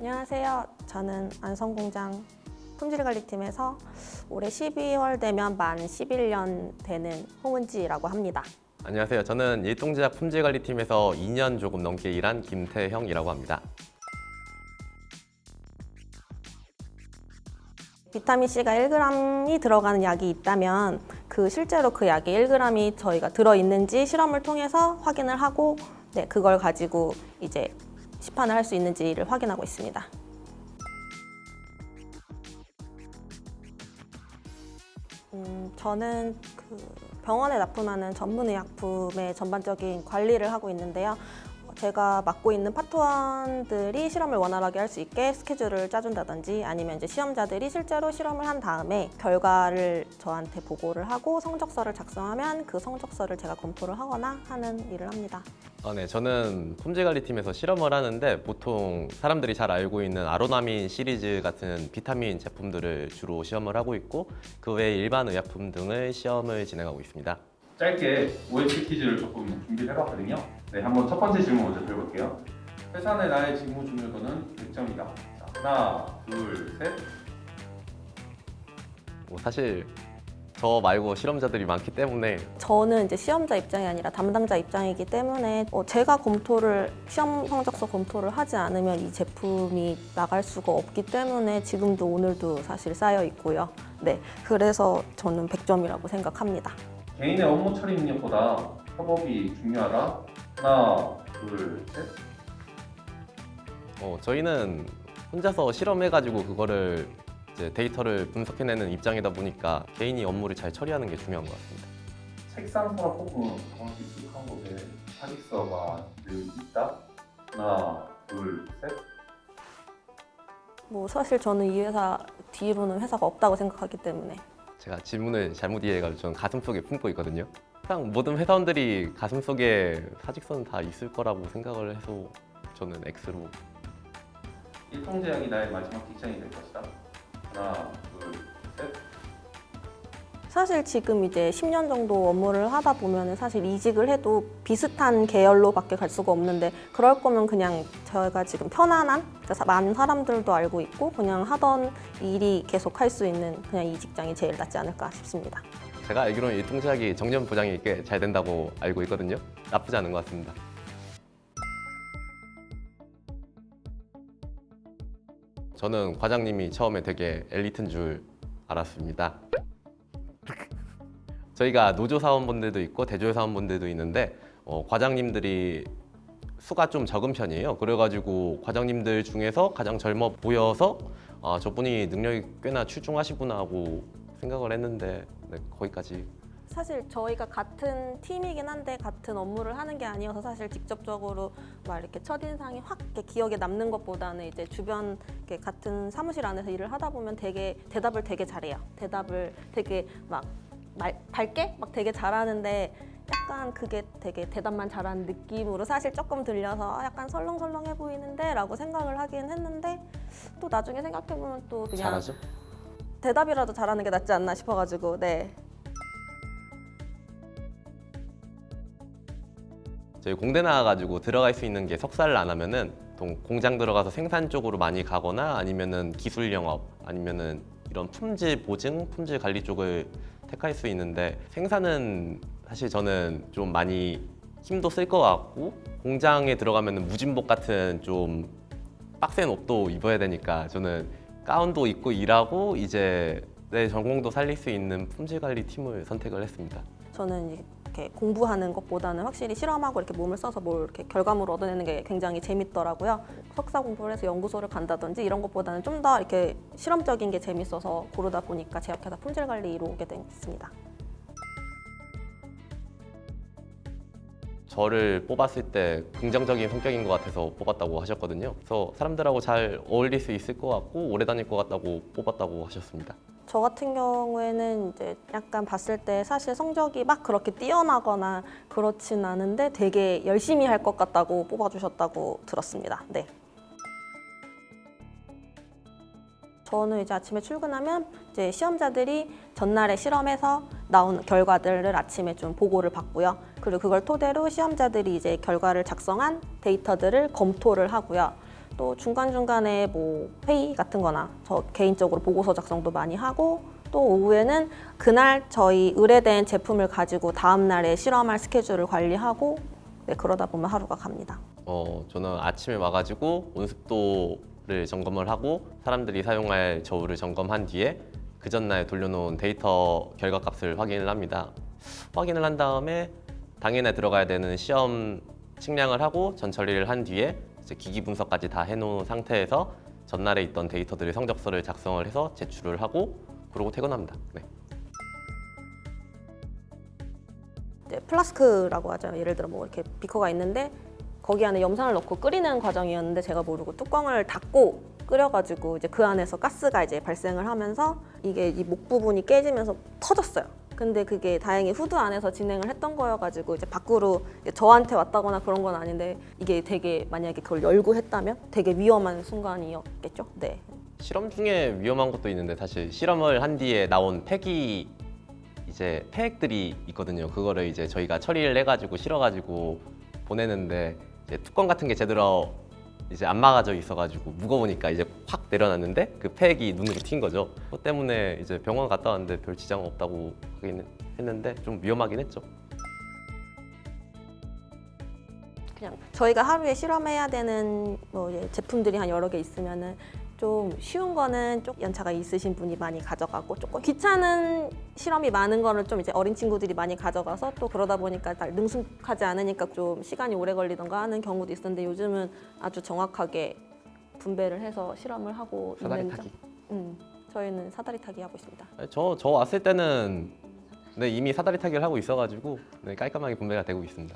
안녕하세요. 저는 안성공장 품질관리팀에서 올해 12월 되면 만 11년 되는 홍은지라고 합니다. 안녕하세요. 저는 일동제약 품질관리팀에서 2년 조금 넘게 일한 김태형이라고 합니다. 비타민C가 1g이 들어가는 약이 있다면 실제로 그 약이 1g이 저희가 들어있는지 실험을 통해서 확인을 하고 그걸 가지고 이제 시판을 할 수 있는지를 확인하고 있습니다. 저는 병원에 납품하는 전문의약품의 전반적인 관리를 하고 있는데요. 제가 맡고 있는 파트원들이 실험을 원활하게 할 수 있게 스케줄을 짜준다든지 아니면 이제 시험자들이 실제로 실험을 한 다음에 결과를 저한테 보고를 하고 성적서를 작성하면 그 성적서를 제가 검토를 하거나 하는 일을 합니다. 네, 저는 품질관리팀에서 실험을 하는데 보통 사람들이 잘 알고 있는 아로나민 시리즈 같은 비타민 제품들을 주로 시험을 하고 있고 그 외에 일반 의약품 등을 시험을 진행하고 있습니다. 짧게 OH 퀴즈를 조금 준비를 해봤거든요. 네, 한번 첫 번째 질문 먼저 드려볼게요. 회사 내 나의 직무 중요도는 100점이다. 자, 하나, 둘, 셋. 사실 저 말고 실험자들이 많기 때문에 저는 이제 시험자 입장이 아니라 담당자 입장이기 때문에 제가 시험 성적서 검토를 하지 않으면 이 제품이 나갈 수가 없기 때문에 지금도 오늘도 사실 쌓여 있고요. 네, 그래서 저는 100점이라고 생각합니다. 개인의 업무 처리 능력보다 협업이 중요하다. 하나, 둘, 셋. 저희는 혼자서 실험해가지고 그거를 이제 데이터를 분석해내는 입장이다 보니까 개인이 업무를 잘 처리하는 게 중요한 것 같습니다. 책상서라 혹은 가장 익숙한 곳에 사직서가 늘 있다. 하나, 둘, 셋. 사실 저는 이 회사 뒤로는 회사가 없다고 생각하기 때문에 제가 질문을 잘못 이해해가지고 저는 가슴속에 품고 있거든요. 그냥 모든 회사원들이 가슴속에 사직서는 다 있을 거라고 생각을 해서 저는 X로. 일동제약이 나의 마지막 직장이 될 것이다. 하나, 둘, 셋. 사실 지금 이제 10년 정도 업무를 하다 보면 사실 이직을 해도 비슷한 계열로밖에 갈 수가 없는데 그럴 거면 그냥 저희가 지금 편안한 많은 사람들도 알고 있고 그냥 하던 일이 계속 할 수 있는 그냥 이 직장이 제일 낫지 않을까 싶습니다. 제가 알기로는 일동제약이 정년 보장이 꽤 잘 된다고 알고 있거든요. 나쁘지 않은 것 같습니다. 저는 과장님이 처음에 되게 엘리트인 줄 알았습니다. 저희가 노조 사원분들도 있고 대조 사원분들도 있는데 과장님들이 수가 좀 적은 편이에요. 그래가지고 과장님들 중에서 가장 젊어 보여서 저분이 능력이 꽤나 출중하시구나 하고 생각을 했는데 거기까지. 사실 저희가 같은 팀이긴 한데 같은 업무를 하는 게 아니어서 사실 직접적으로 막 이렇게 첫인상이 확 이렇게 기억에 남는 것보다는 이제 주변 이렇게 같은 사무실 안에서 일을 하다 보면 되게 대답을 되게 잘해요. 대답을 되게 막 밝게 막 되게 잘하는데 약간 그게 되게 대답만 잘하는 느낌으로 사실 조금 들려서 약간 설렁설렁해 보이는데 라고 생각을 하긴 했는데 또 나중에 생각해보면 또 그냥 잘하죠? 대답이라도 잘하는 게 낫지 않나 싶어가지고 네. 저희 공대 나와가지고 들어갈 수 있는 게 석사를 안 하면은 보통 공장 들어가서 생산 쪽으로 많이 가거나 아니면은 기술 영업 아니면은 이런 품질 보증, 품질 관리 쪽을 택할 수 있는데 생산은 사실 저는 좀 많이 힘도 쓸 것 같고 공장에 들어가면은 무진복 같은 좀 빡센 옷도 입어야 되니까 저는 가운도 입고 일하고 이제 내 전공도 살릴 수 있는 품질 관리 팀을 선택을 했습니다. 저는 이렇게 공부하는 것보다는 확실히 실험하고 이렇게 몸을 써서 뭘 이렇게 결과물을 얻어내는 게 굉장히 재밌더라고요. 석사 공부를 해서 연구소를 간다든지 이런 것보다는 좀 더 이렇게 실험적인 게 재밌어서 고르다 보니까 제약회사 품질관리로 오게 됐습니다. 저를 뽑았을 때 긍정적인 성격인 것 같아서 뽑았다고 하셨거든요. 그래서 사람들하고 잘 어울릴 수 있을 것 같고 오래 다닐 것 같다고 뽑았다고 하셨습니다. 저 같은 경우에는 이제 약간 봤을 때 사실 성적이 막 그렇게 뛰어나거나 그렇진 않은데 되게 열심히 할 것 같다고 뽑아주셨다고 들었습니다. 네. 저는 이제 아침에 출근하면 이제 시험자들이 전날에 실험해서 나온 결과들을 아침에 좀 보고를 받고요. 그리고 그걸 토대로 시험자들이 이제 결과를 작성한 데이터들을 검토를 하고요. 또 중간중간에 뭐 회의 같은 거나 저 개인적으로 보고서 작성도 많이 하고 또 오후에는 그날 저희 의뢰된 제품을 가지고 다음 날에 실험할 스케줄을 관리하고 네, 그러다 보면 하루가 갑니다. 저는 아침에 와가지고 온습도를 점검을 하고 사람들이 사용할 저울을 점검한 뒤에 그 전날 돌려놓은 데이터 결과값을 확인을 합니다. 확인을 한 다음에 당일에 들어가야 되는 시험 측량을 하고 전처리를 한 뒤에 이제 기기 분석까지 다 해놓은 상태에서 전날에 있던 데이터들의 성적서를 작성을 해서 제출을 하고 그러고 퇴근합니다. 네. 이제 플라스크라고 하죠. 예를 들어 뭐 이렇게 비커가 있는데 거기 안에 염산을 넣고 끓이는 과정이었는데 제가 모르고 뚜껑을 닫고 끓여가지고 이제 그 안에서 가스가 이제 발생을 하면서 이게 이 목 부분이 깨지면서 터졌어요. 근데 그게 다행히 후드 안에서 진행을 했던 거여가지고 이제 밖으로 이제 저한테 왔다거나 그런 건 아닌데 이게 되게 만약에 그걸 열고 했다면 되게 위험한 순간이었겠죠. 네. 실험 중에 위험한 것도 있는데 사실 실험을 한 뒤에 나온 폐기 이제 폐액들이 있거든요. 그거를 이제 저희가 처리를 해가지고 실어가지고 보내는데 이제 뚜껑 같은 게 제대로 이제 안 막아져 있어가지고 무거우니까 이제 확 내려놨는데 그 폐액이 눈으로 튄 거죠. 그것 때문에 이제 병원 갔다 왔는데 별 지장 없다고 하긴 했는데 좀 위험하긴 했죠. 그냥 저희가 하루에 실험해야 되는 뭐 이제 제품들이 한 여러 개 있으면은 좀 쉬운 거는 좀 연차가 있으신 분이 많이 가져가고 조금 귀찮은 실험이 많은 거는 좀 이제 어린 친구들이 많이 가져가서 또 그러다 보니까 잘 능숙하지 않으니까 좀 시간이 오래 걸리던가 하는 경우도 있었는데 요즘은 아주 정확하게 분배를 해서 실험을 하고 사다리 있는 타기. 저희는 사다리 타기 하고 있습니다. 저 왔을 때는 네, 이미 사다리 타기를 하고 있어가지고 네, 깔끔하게 분배가 되고 있습니다.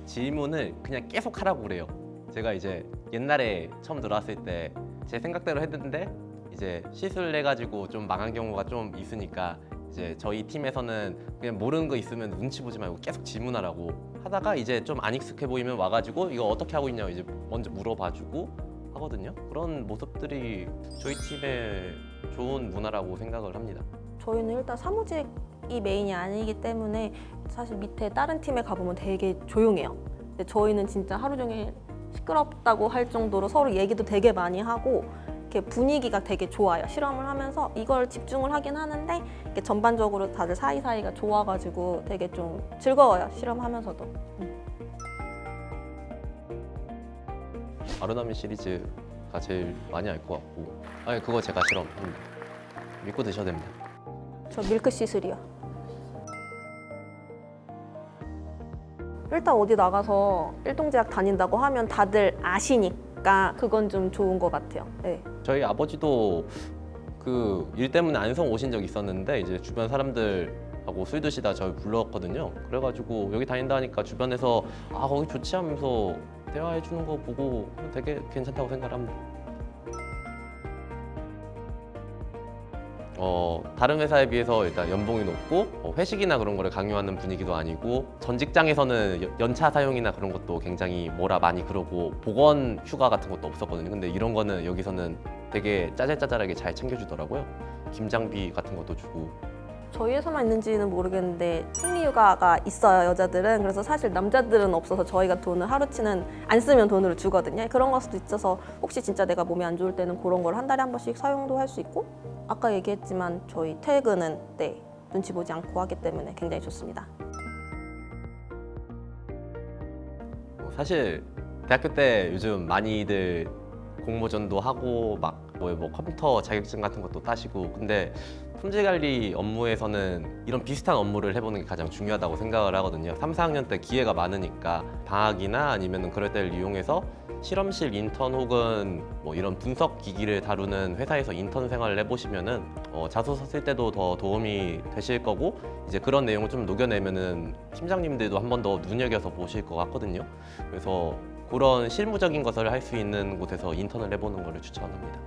질문을 그냥 계속 하라고 그래요. 제가 이제 옛날에 처음 들어왔을 때 제 생각대로 했는데 이제 실수를 해가지고 좀 망한 경우가 좀 있으니까 이제 저희 팀에서는 그냥 모르는 거 있으면 눈치 보지 말고 계속 질문하라고 하다가 이제 좀 안 익숙해 보이면 와가지고 이거 어떻게 하고 있냐고 이제 먼저 물어봐주고 하거든요. 그런 모습들이 저희 팀의 좋은 문화라고 생각을 합니다. 저희는 일단 사무직이 메인이 아니기 때문에 사실 밑에 다른 팀에 가보면 되게 조용해요. 근데 저희는 진짜 하루 종일 시끄럽다고 할 정도로 서로 얘기도 되게 많이 하고 이렇게 분위기가 되게 좋아요. 실험을 하면서 이걸 집중을 하긴 하는데 이렇게 전반적으로 다들 사이사이가 좋아가지고 되게 좀 즐거워요. 실험하면서도. 아로나민 시리즈가 제일 많이 알 것 같고 아니 그거 제가 실험합니다. 믿고 드셔도 됩니다. 저 밀크 시슬이요. 일단 어디 나가서 일동제약 다닌다고 하면 다들 아시니까 그건 좀 좋은 것 같아요. 네. 저희 아버지도 그 일 때문에 안성 오신 적 있었는데 이제 주변 사람들하고 술 드시다 저를 불렀거든요. 그래가지고 여기 다닌다 하니까 주변에서 아 거기 좋지 하면서 대화해 주는 거 보고 되게 괜찮다고 생각을 합니다. 다른 회사에 비해서 일단 연봉이 높고 회식이나 그런 거를 강요하는 분위기도 아니고 전 직장에서는 연차 사용이나 그런 것도 굉장히 뭐라 많이 그러고 복원 휴가 같은 것도 없었거든요. 근데 이런 거는 여기서는 되게 짜잘짜잘하게 잘 챙겨주더라고요. 김장비 같은 것도 주고. 저희 회사만 있는지는 모르겠는데 생리휴가가 있어요, 여자들은. 그래서 사실 남자들은 없어서 저희가 돈을 하루치는 안 쓰면 돈으로 주거든요. 그런 걸 수도 있어서 혹시 진짜 내가 몸이 안 좋을 때는 그런 걸 한 달에 한 번씩 사용도 할 수 있고 아까 얘기했지만 저희 퇴근은 네, 눈치 보지 않고 하기 때문에 굉장히 좋습니다. 사실 대학교 때 요즘 많이들 공모전도 하고 막 뭐 컴퓨터 자격증 같은 것도 따시고 근데 품질 관리 업무에서는 이런 비슷한 업무를 해보는 게 가장 중요하다고 생각을 하거든요. 3, 4학년 때 기회가 많으니까 방학이나 아니면 그럴 때를 이용해서 실험실 인턴 혹은 뭐 이런 분석 기기를 다루는 회사에서 인턴 생활을 해보시면은 자소서 쓸 때도 더 도움이 되실 거고 이제 그런 내용을 좀 녹여내면은 팀장님들도 한 번 더 눈여겨서 보실 것 같거든요. 그래서 그런 실무적인 것을 할 수 있는 곳에서 인턴을 해보는 것을 추천합니다.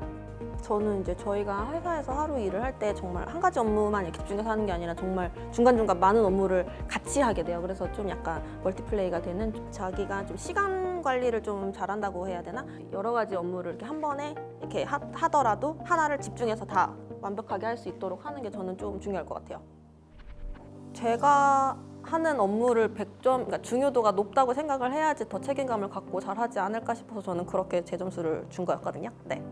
저는 이제 저희가 회사에서 하루 일을 할 때 정말 한 가지 업무만 이렇게 집중해서 하는 게 아니라 정말 중간중간 많은 업무를 같이 하게 돼요. 그래서 좀 약간 멀티플레이가 되는 자기가 좀 시간 관리를 좀 잘한다고 해야 되나? 여러 가지 업무를 이렇게 한 번에 이렇게 하더라도 하나를 집중해서 다 완벽하게 할 수 있도록 하는 게 저는 좀 중요할 것 같아요. 제가 하는 업무를 100점, 그러니까 중요도가 높다고 생각을 해야지 더 책임감을 갖고 잘하지 않을까 싶어서 저는 그렇게 제 점수를 준 거였거든요. 네.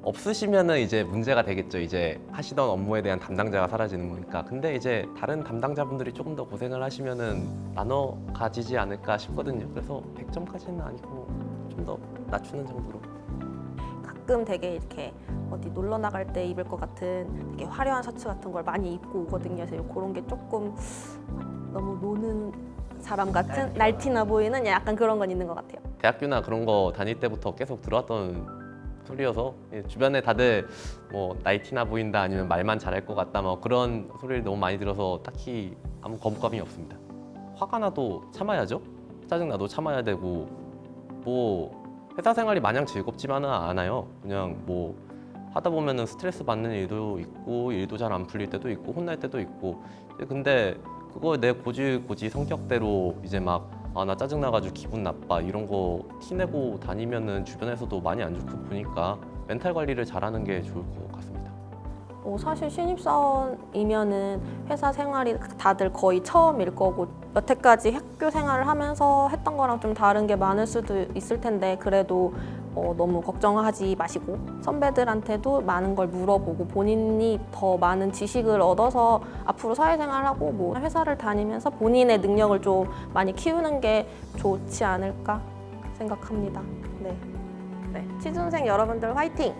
없으시면은 이제 문제가 되겠죠. 이제 하시던 업무에 대한 담당자가 사라지는 거니까. 근데 이제 다른 담당자분들이 조금 더 고생을 하시면은 나눠 가지지 않을까 싶거든요. 그래서 100점까지는 아니고 좀 더 낮추는 정도로. 가끔 되게 이렇게 어디 놀러 나갈 때 입을 것 같은 되게 화려한 셔츠 같은 걸 많이 입고 오거든요. 그래서 그런 게 조금 너무 노는 사람 같은 날티나 보이는 약간 그런 건 있는 것 같아요. 대학교나 그런 거 다닐 때부터 계속 들어왔던 소리여서 주변에 다들 뭐 나이티나 보인다 아니면 말만 잘할 것 같다 뭐 그런 소리를 너무 많이 들어서 딱히 아무 거부감이 없습니다. 화가 나도 참아야죠. 짜증 나도 참아야 되고 뭐 회사 생활이 마냥 즐겁지만은 않아요. 그냥 뭐 하다 보면은 스트레스 받는 일도 있고 일도 잘 안 풀릴 때도 있고 혼날 때도 있고 근데 그거 내 고지 성격대로 이제 막 나 짜증 나가지고 기분 나빠 이런 거 티내고 다니면은 주변에서도 많이 안 좋고 보니까 멘탈 관리를 잘하는 게 좋을 것 같습니다. 사실 신입사원이면은 회사 생활이 다들 거의 처음일 거고 여태까지 학교 생활을 하면서 했던 거랑 좀 다른 게 많을 수도 있을 텐데 그래도 너무 걱정하지 마시고 선배들한테도 많은 걸 물어보고 본인이 더 많은 지식을 얻어서 앞으로 사회생활하고 뭐 회사를 다니면서 본인의 능력을 좀 많이 키우는 게 좋지 않을까 생각합니다. 네. 취준생 여러분들 화이팅!